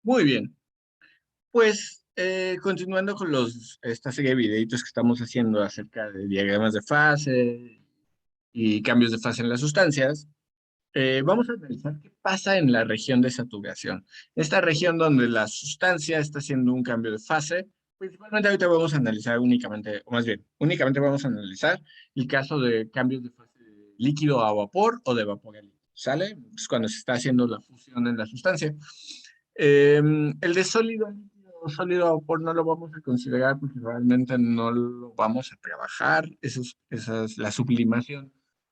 Muy bien. Pues continuando con esta serie de videitos que estamos haciendo acerca de diagramas de fase y cambios de fase en las sustancias, vamos a analizar qué pasa en la región de saturación. Esta región donde la sustancia está haciendo un cambio de fase, principalmente ahorita vamos a analizar únicamente, o más bien, únicamente vamos a analizar el caso de cambios de fase de líquido a vapor o de vapor a líquido, ¿sale? Es cuando se está haciendo la fusión en la sustancia. El de sólido a líquido o sólido a vapor no lo vamos a considerar porque realmente no lo vamos a trabajar. Esa es la sublimación.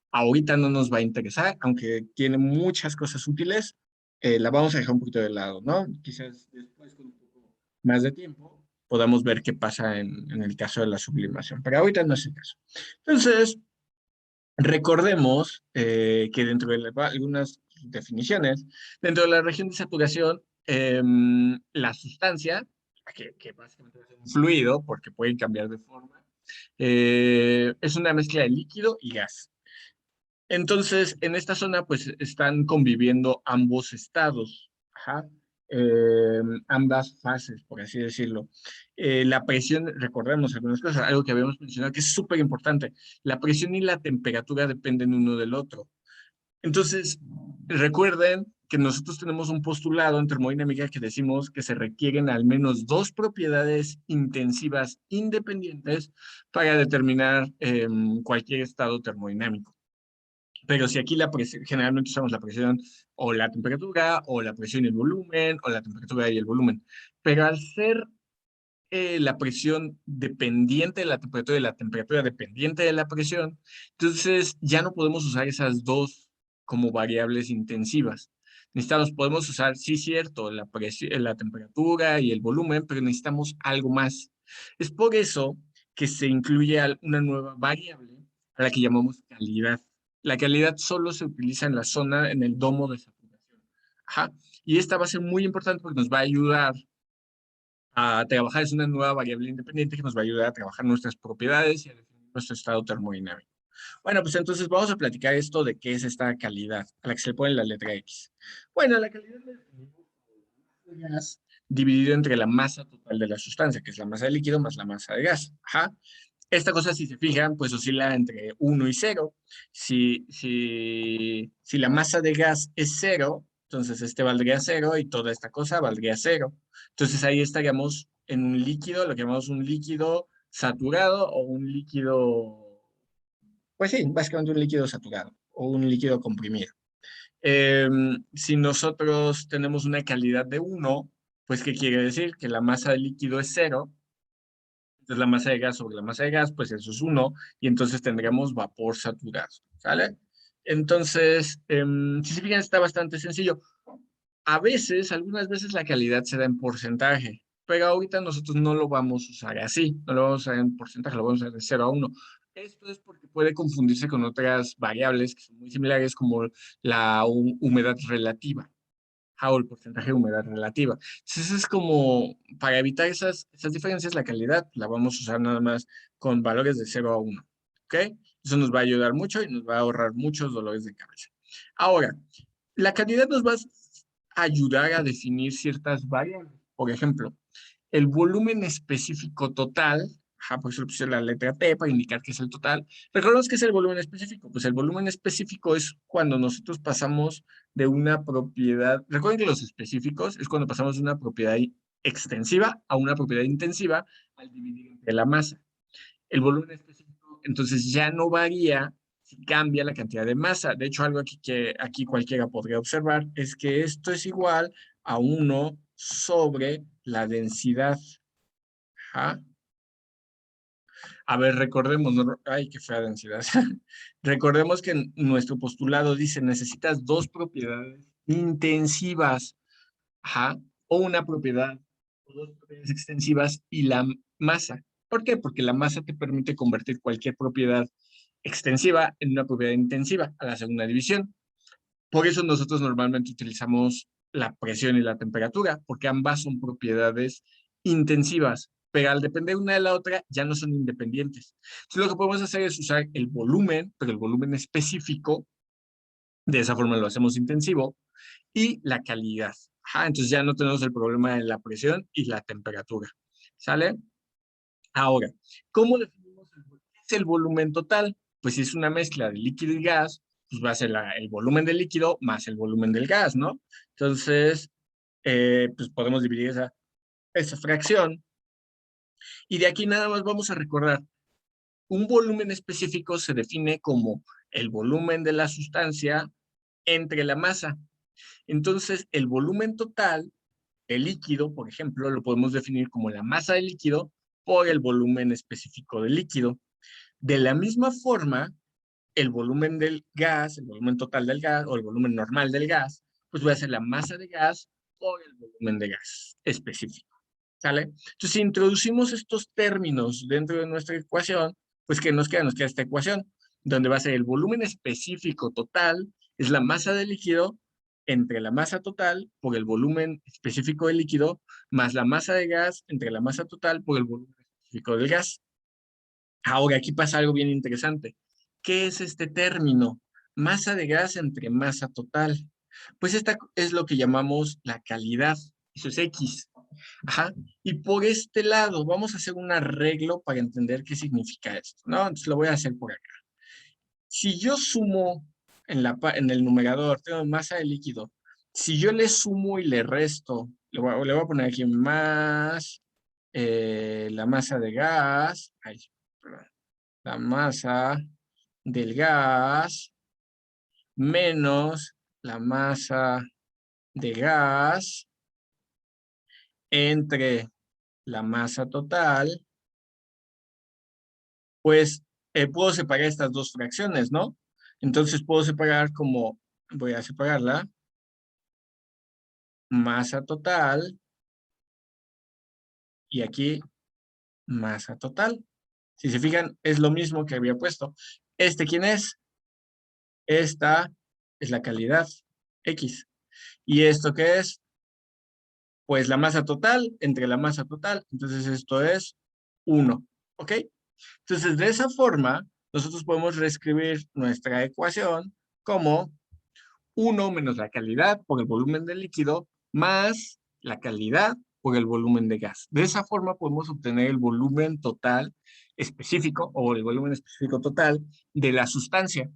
Ahorita no nos va a interesar, aunque tiene muchas cosas útiles, la vamos a dejar un poquito de lado, ¿no? Quizás después, con un poco más de tiempo, podamos ver qué pasa en el caso de la sublimación, pero ahorita no es el caso. Entonces, recordemos que dentro de algunas definiciones, dentro de la región de saturación, la sustancia, que básicamente es un fluido, porque pueden cambiar de forma, es una mezcla de líquido y gas. Entonces, en esta zona, pues están conviviendo ambos estados, ajá, ambas fases, por así decirlo. La presión, recordemos algunas cosas, algo que habíamos mencionado que es súper importante, la presión y la temperatura dependen uno del otro. Entonces, recuerden que nosotros tenemos un postulado en termodinámica que decimos que se requieren al menos dos propiedades intensivas independientes para determinar cualquier estado termodinámico. Pero si aquí la presión, generalmente usamos la presión o la temperatura, o la presión y el volumen, o la temperatura y el volumen. Pero al ser la presión dependiente de la temperatura y la temperatura dependiente de la presión, entonces ya no podemos usar esas dos como variables intensivas. Podemos usar, sí, cierto, la presión, la temperatura y el volumen, pero necesitamos algo más. Es por eso que se incluye una nueva variable a la que llamamos calidad. La calidad solo se utiliza en la zona, en el domo de saturación. Ajá. Y esta va a ser muy importante porque nos va a ayudar a trabajar, es una nueva variable independiente que nos va a ayudar a trabajar nuestras propiedades y a definir nuestro estado termodinámico. Bueno, pues entonces vamos a platicar esto de qué es esta calidad, a la que se le pone la letra X. Bueno, la calidad la definimos como el gas dividido entre la masa total de la sustancia, que es la masa de líquido más la masa de gas. Ajá. Esta cosa, si se fijan, pues oscila entre 1 y 0. Si la masa de gas es 0, entonces este valdría 0 y toda esta cosa valdría 0. Entonces ahí estaríamos en un líquido, lo que llamamos un líquido saturado o un líquido, pues sí, básicamente un líquido saturado o un líquido comprimido. Eh, si nosotros tenemos una calidad de 1, pues ¿qué quiere decir? Que la masa del líquido es 0. Entonces la masa de gas sobre la masa de gas, pues eso es 1, y entonces tendremos vapor saturado, ¿sale? Entonces, si se fijan, está bastante sencillo. A veces, algunas veces la calidad se da en porcentaje, pero ahorita nosotros no lo vamos a usar así, no lo vamos a usar en porcentaje, lo vamos a usar de 0 a 1. Esto es porque puede confundirse con otras variables que son muy similares, como la humedad relativa o el porcentaje de humedad relativa. Entonces es como, para evitar esas diferencias, la calidad la vamos a usar nada más con valores de 0 a 1. ¿Ok? Eso nos va a ayudar mucho y nos va a ahorrar muchos dolores de cabeza. Ahora, la calidad nos va a ayudar a definir ciertas variables. Por ejemplo, el volumen específico total, ajá, por eso le puse la letra T para indicar que es el total. Recordemos que es el volumen específico. Pues el volumen específico es cuando nosotros pasamos de una propiedad, recuerden que los específicos es cuando pasamos de una propiedad extensiva a una propiedad intensiva al dividir entre la masa. El volumen específico entonces ya no varía si cambia la cantidad de masa. De hecho, algo aquí que aquí cualquiera podría observar es que esto es igual a 1 sobre la densidad. Ajá. A ver, recordemos, ay, qué fea densidad. Recordemos que nuestro postulado dice, necesitas dos propiedades intensivas, ajá, o una propiedad, o dos propiedades extensivas y la masa. ¿Por qué? Porque la masa te permite convertir cualquier propiedad extensiva en una propiedad intensiva a la segunda división. Por eso nosotros normalmente utilizamos la presión y la temperatura, porque ambas son propiedades intensivas, pero al depender una de la otra ya no son independientes. Entonces lo que podemos hacer es usar el volumen, pero el volumen específico, de esa forma lo hacemos intensivo, y la calidad. Ajá, entonces ya no tenemos el problema de la presión y la temperatura. ¿Sale? Ahora, ¿cómo definimos qué es el volumen total? Pues si es una mezcla de líquido y gas, pues va a ser el volumen del líquido más el volumen del gas, ¿no? Entonces, pues podemos dividir esa fracción. Y de aquí nada más vamos a recordar, un volumen específico se define como el volumen de la sustancia entre la masa. Entonces, el volumen total del líquido, por ejemplo, lo podemos definir como la masa del líquido por el volumen específico del líquido. De la misma forma, el volumen del gas, el volumen total del gas o el volumen normal del gas, pues va a ser la masa de gas por el volumen de gas específico. ¿Sale? Entonces, si introducimos estos términos dentro de nuestra ecuación, pues ¿qué nos queda? Nos queda esta ecuación, donde va a ser el volumen específico total, es la masa del líquido entre la masa total por el volumen específico del líquido, más la masa de gas entre la masa total por el volumen específico del gas. Ahora, aquí pasa algo bien interesante. ¿Qué es este término? Masa de gas entre masa total. Pues esta es lo que llamamos la calidad. Eso es X. Ajá. Y por este lado, vamos a hacer un arreglo para entender qué significa esto, ¿no? Entonces lo voy a hacer por acá. Si yo sumo en el numerador, tengo masa de líquido. Si yo le sumo y le resto, le voy a poner aquí más la masa de gas. Ay, perdón, la masa del gas menos la masa de gas entre la masa total, pues puedo separar estas dos fracciones, ¿no? Entonces puedo separar como, voy a separarla, masa total y aquí masa total. Si se fijan, es lo mismo que había puesto. ¿Quién es? Esta es la calidad, X. ¿Y esto qué es? Pues la masa total entre la masa total. Entonces esto es 1. ¿Ok? Entonces de esa forma, nosotros podemos reescribir nuestra ecuación como 1 menos la calidad por el volumen del líquido más la calidad por el volumen de gas. De esa forma podemos obtener el volumen total específico o el volumen específico total de la sustancia.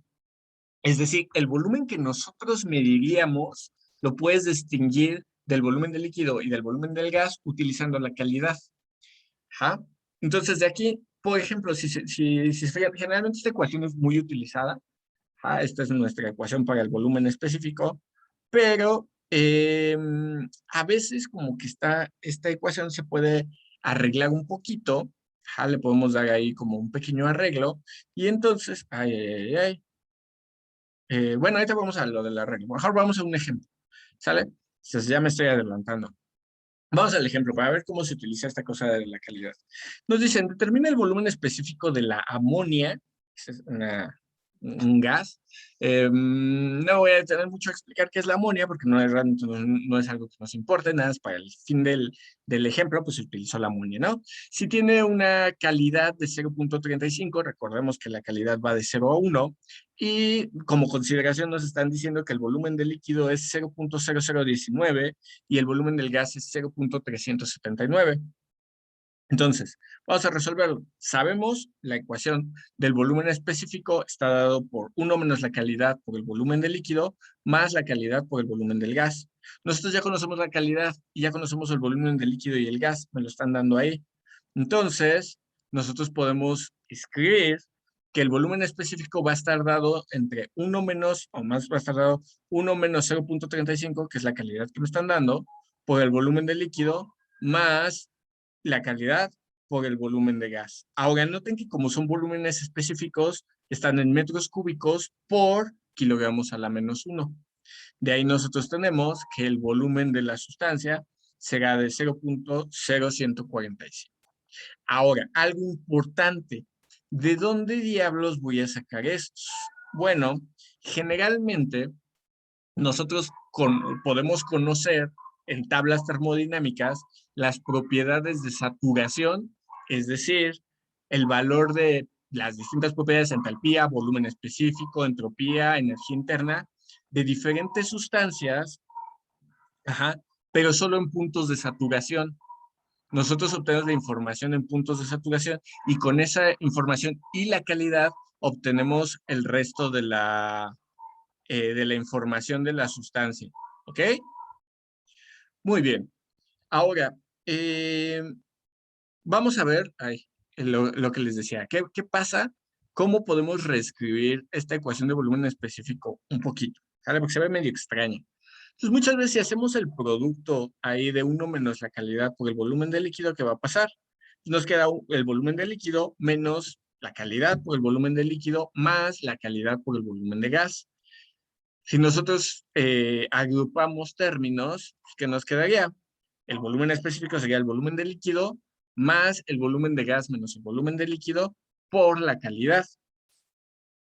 Es decir, el volumen que nosotros mediríamos lo puedes distinguir del volumen del líquido y del volumen del gas utilizando la calidad. ¿Ja? Entonces, de aquí, por ejemplo, si se fijan, generalmente esta ecuación es muy utilizada. ¿Ja? Esta es nuestra ecuación para el volumen específico, pero a veces como que esta ecuación se puede arreglar un poquito. ¿Ja? Le podemos dar ahí como un pequeño arreglo. Y entonces, bueno, ahorita vamos a lo del arreglo. Mejor vamos a un ejemplo. ¿Sale? Entonces ya me estoy adelantando. Vamos al ejemplo para ver cómo se utiliza esta cosa de la calidad. Nos dicen, determina el volumen específico de la amonia, que es un gas. No voy a tener mucho a explicar qué es la amonia, porque no es algo que nos importe, nada, es para el fin del ejemplo, pues se utilizó la amonia, ¿no? Si tiene una calidad de 0.35, recordemos que la calidad va de 0 a 1, y como consideración nos están diciendo que el volumen del líquido es 0.0019 y el volumen del gas es 0.379. Entonces, vamos a resolverlo. Sabemos la ecuación del volumen específico está dado por 1 menos la calidad por el volumen del líquido más la calidad por el volumen del gas. Nosotros ya conocemos la calidad y ya conocemos el volumen del líquido y el gas, me lo están dando ahí. Entonces, nosotros podemos escribir que el volumen específico va a estar dado entre 1 menos, o más va a estar dado 1 menos 0.35, que es la calidad que me están dando, por el volumen del líquido, más la calidad por el volumen de gas. Ahora noten que como son volúmenes específicos, están en metros cúbicos por kilogramos a la menos 1. De ahí nosotros tenemos que el volumen de la sustancia será de 0.0145. Ahora, algo importante, ¿de dónde diablos voy a sacar esto? Bueno, generalmente nosotros podemos conocer en tablas termodinámicas las propiedades de saturación, es decir, el valor de las distintas propiedades, entalpía, volumen específico, entropía, energía interna, de diferentes sustancias, ajá, pero solo en puntos de saturación. Nosotros obtenemos la información en puntos de saturación y con esa información y la calidad obtenemos el resto de la información de la sustancia. ¿Ok? Muy bien. Ahora, vamos a ver lo que les decía. ¿Qué pasa? ¿Cómo podemos reescribir esta ecuación de volumen específico un poquito? ¿Sale? Porque se ve medio extraña. Entonces, muchas veces si hacemos el producto ahí de 1 menos la calidad por el volumen de líquido, ¿qué va a pasar? Nos queda el volumen de líquido menos la calidad por el volumen de líquido más la calidad por el volumen de gas. Si nosotros agrupamos términos, ¿qué nos quedaría? El volumen específico sería el volumen de líquido más el volumen de gas menos el volumen de líquido por la calidad.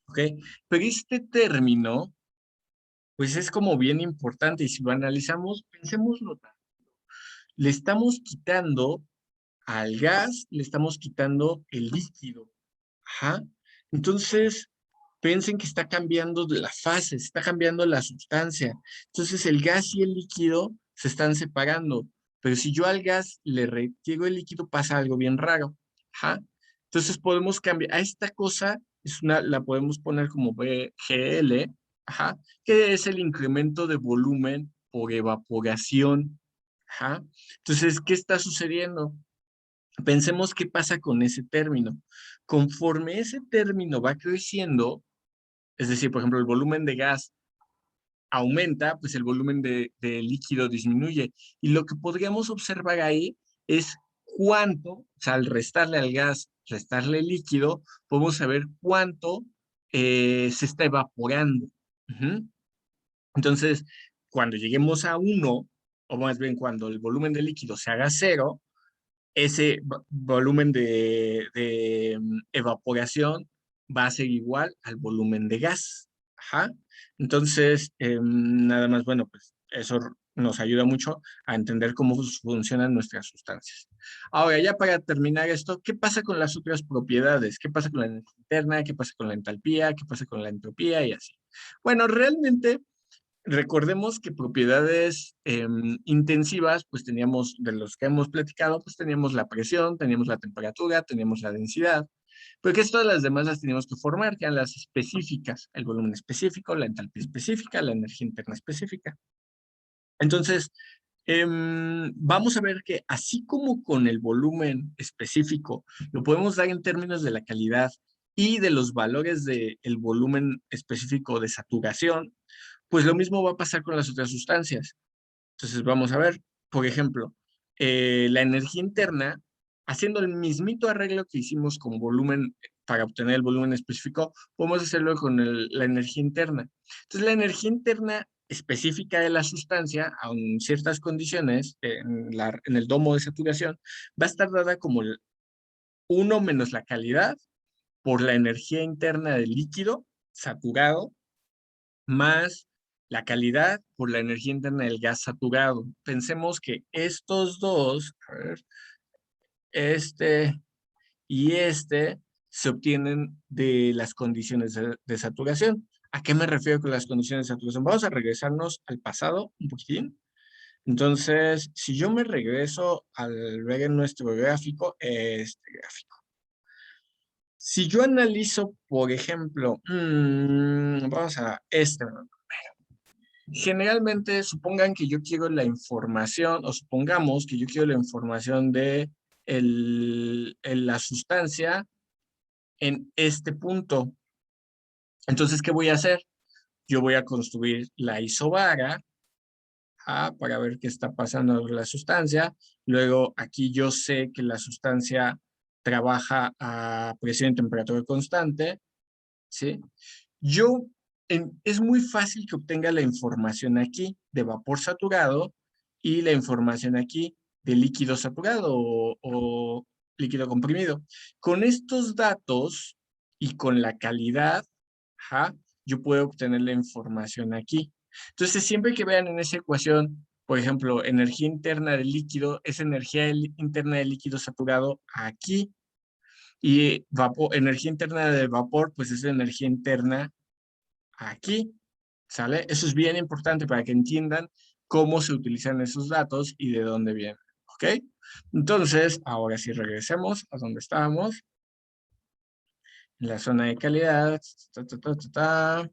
¿Ok? Pero este término, pues es como bien importante y si lo analizamos, pensémoslo. Le estamos quitando al gas, le estamos quitando el líquido. Ajá. Entonces, piensen que está cambiando la fase, está cambiando la sustancia. Entonces, el gas y el líquido se están separando. Pero si yo al gas le retiro el líquido, pasa algo bien raro. Ajá. Entonces, podemos cambiar. A esta cosa la podemos poner como BGL, ajá, que es el incremento de volumen por evaporación. Ajá. Entonces, ¿qué está sucediendo? Pensemos qué pasa con ese término. Conforme ese término va creciendo, es decir, por ejemplo, el volumen de gas aumenta, pues el volumen de líquido disminuye. Y lo que podríamos observar ahí es cuánto, o sea, al restarle al gas, restarle el líquido, podemos saber cuánto se está evaporando. Ujú. Entonces, cuando lleguemos a 1, o más bien cuando el volumen de líquido se haga 0, ese volumen de evaporación va a ser igual al volumen de gas. Ajá. Entonces, nada más, bueno, pues eso nos ayuda mucho a entender cómo funcionan nuestras sustancias. Ahora, ya para terminar esto, ¿qué pasa con las otras propiedades? ¿Qué pasa con la energía interna? ¿Qué pasa con la entalpía? ¿Qué pasa con la entropía? Y así. Bueno, realmente recordemos que propiedades intensivas, pues teníamos, de los que hemos platicado, pues teníamos la presión, teníamos la temperatura, teníamos la densidad, pero que todas las demás las teníamos que formar, que eran las específicas, el volumen específico, la entalpía específica, la energía interna específica. Entonces, vamos a ver que así como con el volumen específico, lo podemos dar en términos de la calidad y de los valores del volumen específico de saturación, pues lo mismo va a pasar con las otras sustancias. Entonces vamos a ver, por ejemplo, la energía interna, haciendo el mismito arreglo que hicimos con volumen para obtener el volumen específico, podemos hacerlo con la energía interna. Entonces la energía interna específica de la sustancia, a ciertas condiciones, en el domo de saturación, va a estar dada como 1 menos la calidad por la energía interna del líquido saturado más la calidad por la energía interna del gas saturado. Pensemos que estos dos, a ver, este y este, se obtienen de las condiciones de saturación. ¿A qué me refiero con las condiciones de saturación? Vamos a regresarnos al pasado un poquitín. Entonces, si yo me regreso al ver en nuestro gráfico, este gráfico. Si yo analizo, por ejemplo, vamos a este, generalmente supongan que yo quiero la información, o supongamos que yo quiero la información de la sustancia en este punto. Entonces, ¿qué voy a hacer? Yo voy a construir la isobara para ver qué está pasando con la sustancia. Luego, aquí yo sé que la sustancia trabaja a presión y temperatura constante, ¿sí? Yo, es muy fácil que obtenga la información aquí de vapor saturado y la información aquí de líquido saturado o líquido comprimido. Con estos datos y con la calidad, ajá, yo puedo obtener la información aquí. Entonces, siempre que vean en esa ecuación, por ejemplo, energía interna del líquido, es energía interna del líquido saturado aquí. Y energía interna del vapor, pues es energía interna aquí, ¿sale? Eso es bien importante para que entiendan cómo se utilizan esos datos y de dónde vienen, ¿ok? Entonces, ahora sí regresemos a donde estábamos, en la zona de calidad, ta, ta, ta, ta, ta.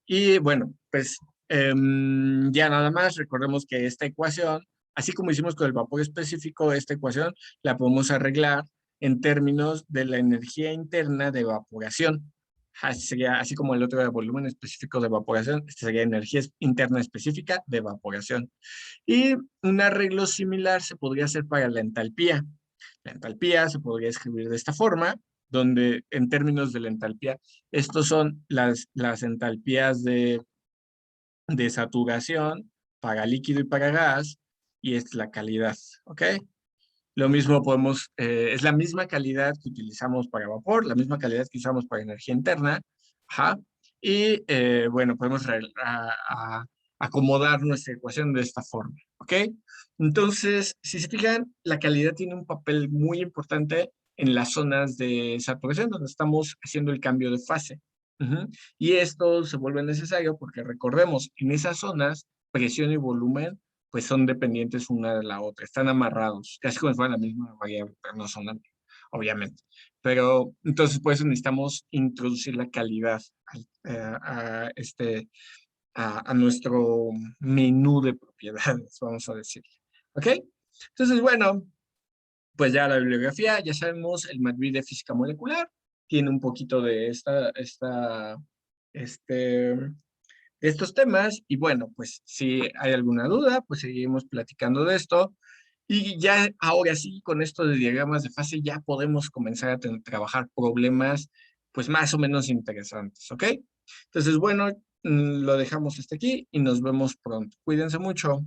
Y bueno, pues ya nada más, recordemos que esta ecuación, así como hicimos con el vapor específico, esta ecuación la podemos arreglar en términos de la energía interna de evaporación. Así sería, así como el otro de volumen específico de evaporación, esta sería energía interna específica de evaporación. Y un arreglo similar se podría hacer para la entalpía. La entalpía se podría escribir de esta forma, donde en términos de la entalpía, estos son las entalpías de saturación para líquido y para gas, y es la calidad, ¿ok? Lo mismo podemos, es la misma calidad que utilizamos para vapor, la misma calidad que usamos para energía interna, ajá, y bueno, podemos acomodar nuestra ecuación de esta forma, ¿ok? Entonces, si se fijan, la calidad tiene un papel muy importante en las zonas de saturación, donde estamos haciendo el cambio de fase. Ujú. Y esto se vuelve necesario porque recordemos, en esas zonas, presión y volumen pues son dependientes una de la otra, están amarrados, casi como si fueran la misma variable, pero no son la misma, obviamente. Pero entonces por eso necesitamos introducir la calidad a nuestro menú de propiedades, vamos a decir. ¿Ok? Entonces, bueno, pues ya la bibliografía, ya sabemos, el MATB de física molecular tiene un poquito de este, estos temas y bueno, pues si hay alguna duda, pues seguimos platicando de esto y ya ahora sí, con esto de diagramas de fase ya podemos comenzar a trabajar problemas pues más o menos interesantes, ¿ok? Entonces, bueno, lo dejamos hasta aquí y nos vemos pronto. Cuídense mucho.